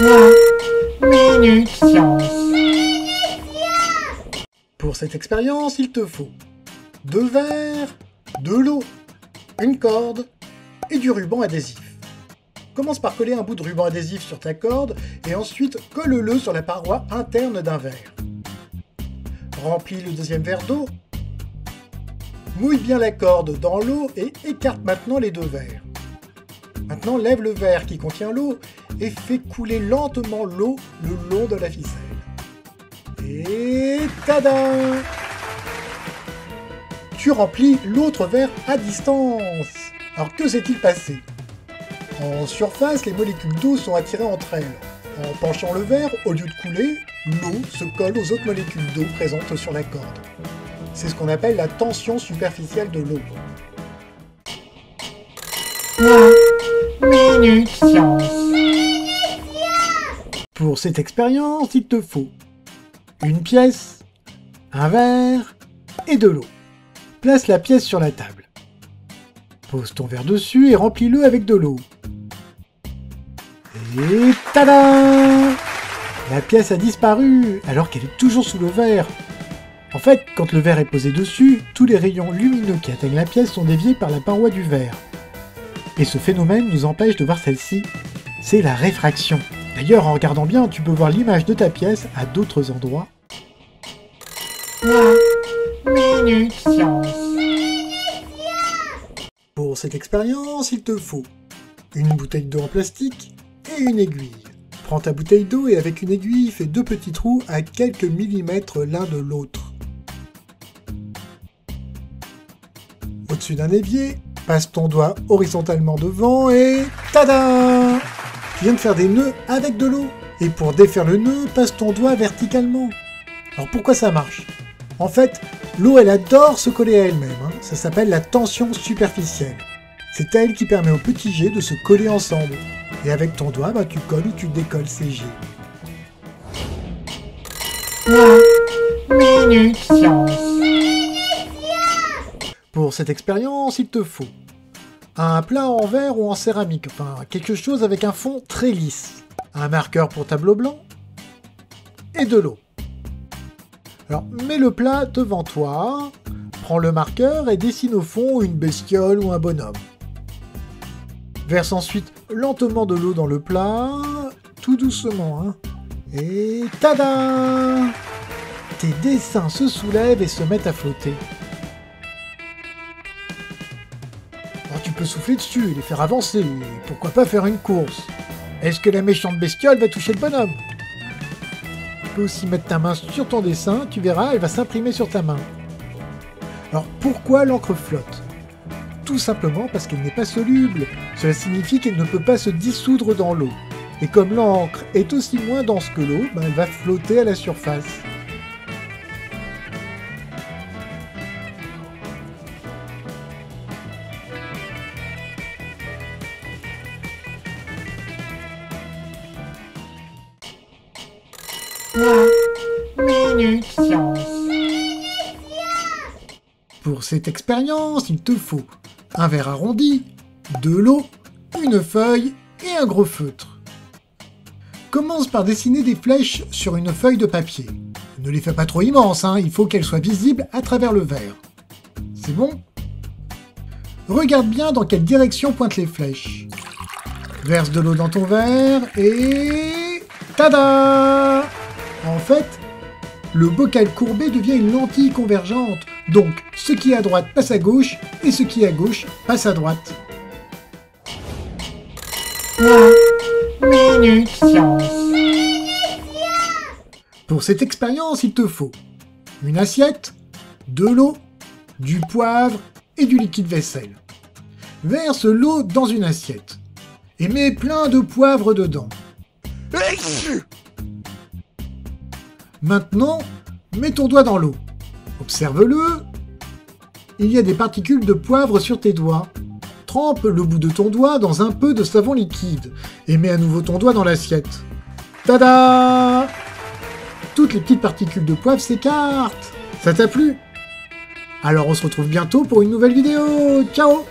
La Minute Science. Pour cette expérience, il te faut 2 verres, de l'eau, une corde et du ruban adhésif. Commence par coller un bout de ruban adhésif sur ta corde et ensuite colle-le sur la paroi interne d'un verre. Remplis le deuxième verre d'eau. Mouille bien la corde dans l'eau et écarte maintenant les 2 verres. Maintenant, lève le verre qui contient l'eau et fais couler lentement l'eau le long de la ficelle. Et tada! Tu remplis l'autre verre à distance. Alors que s'est-il passé? En surface, les molécules d'eau sont attirées entre elles. En penchant le verre, au lieu de couler, l'eau se colle aux autres molécules d'eau présentes sur la corde. C'est ce qu'on appelle la tension superficielle de l'eau. La Minute Science. Pour cette expérience, il te faut une pièce, un verre et de l'eau. Place la pièce sur la table. Pose ton verre dessus et remplis-le avec de l'eau. Et tada! La pièce a disparu alors qu'elle est toujours sous le verre. En fait, quand le verre est posé dessus, tous les rayons lumineux qui atteignent la pièce sont déviés par la paroi du verre. Et ce phénomène nous empêche de voir celle-ci. C'est la réfraction. D'ailleurs, en regardant bien, tu peux voir l'image de ta pièce à d'autres endroits. La Minute Science. Pour cette expérience, il te faut une bouteille d'eau en plastique et une aiguille. Prends ta bouteille d'eau et avec une aiguille, fais 2 petits trous à quelques millimètres l'un de l'autre. Au-dessus d'un évier, passe ton doigt horizontalement devant et tada! Tu viens de faire des nœuds avec de l'eau. Et pour défaire le nœud, passe ton doigt verticalement. Alors pourquoi ça marche? En fait, l'eau elle adore se coller à elle-même. Ça s'appelle la tension superficielle. C'est elle qui permet aux petits jets de se coller ensemble. Et avec ton doigt, tu colles ou tu décolles ces jets. La Minute Science. Pour cette expérience, il te faut un plat en verre ou en céramique, enfin quelque chose avec un fond très lisse, un marqueur pour tableau blanc et de l'eau. Alors mets le plat devant toi, prends le marqueur et dessine au fond une bestiole ou un bonhomme. Verse ensuite lentement de l'eau dans le plat, tout doucement, et tada! Tes dessins se soulèvent et se mettent à flotter. Alors tu peux souffler dessus et les faire avancer, et pourquoi pas faire une course. Est-ce que la méchante bestiole va toucher le bonhomme? Tu peux aussi mettre ta main sur ton dessin, tu verras, elle va s'imprimer sur ta main. Alors pourquoi l'encre flotte? Tout simplement parce qu'elle n'est pas soluble. Cela signifie qu'elle ne peut pas se dissoudre dans l'eau. Et comme l'encre est aussi moins dense que l'eau, elle va flotter à la surface. La Minute Science. Pour cette expérience, il te faut un verre arrondi, de l'eau, une feuille et un gros feutre. Commence par dessiner des flèches sur une feuille de papier. Ne les fais pas trop immenses, il faut qu'elles soient visibles à travers le verre. C'est bon? Regarde bien dans quelle direction pointent les flèches. Verse de l'eau dans ton verre et... tada! En fait, le bocal courbé devient une lentille convergente. Donc, ce qui est à droite passe à gauche, et ce qui est à gauche passe à droite. La Minute Science. Pour cette expérience, il te faut une assiette, de l'eau, du poivre et du liquide vaisselle. Verse l'eau dans une assiette et mets plein de poivre dedans. Maintenant, mets ton doigt dans l'eau. Observe-le. Il y a des particules de poivre sur tes doigts. Trempe le bout de ton doigt dans un peu de savon liquide et mets à nouveau ton doigt dans l'assiette. Tada! Toutes les petites particules de poivre s'écartent. Ça t'a plu? Alors on se retrouve bientôt pour une nouvelle vidéo. Ciao!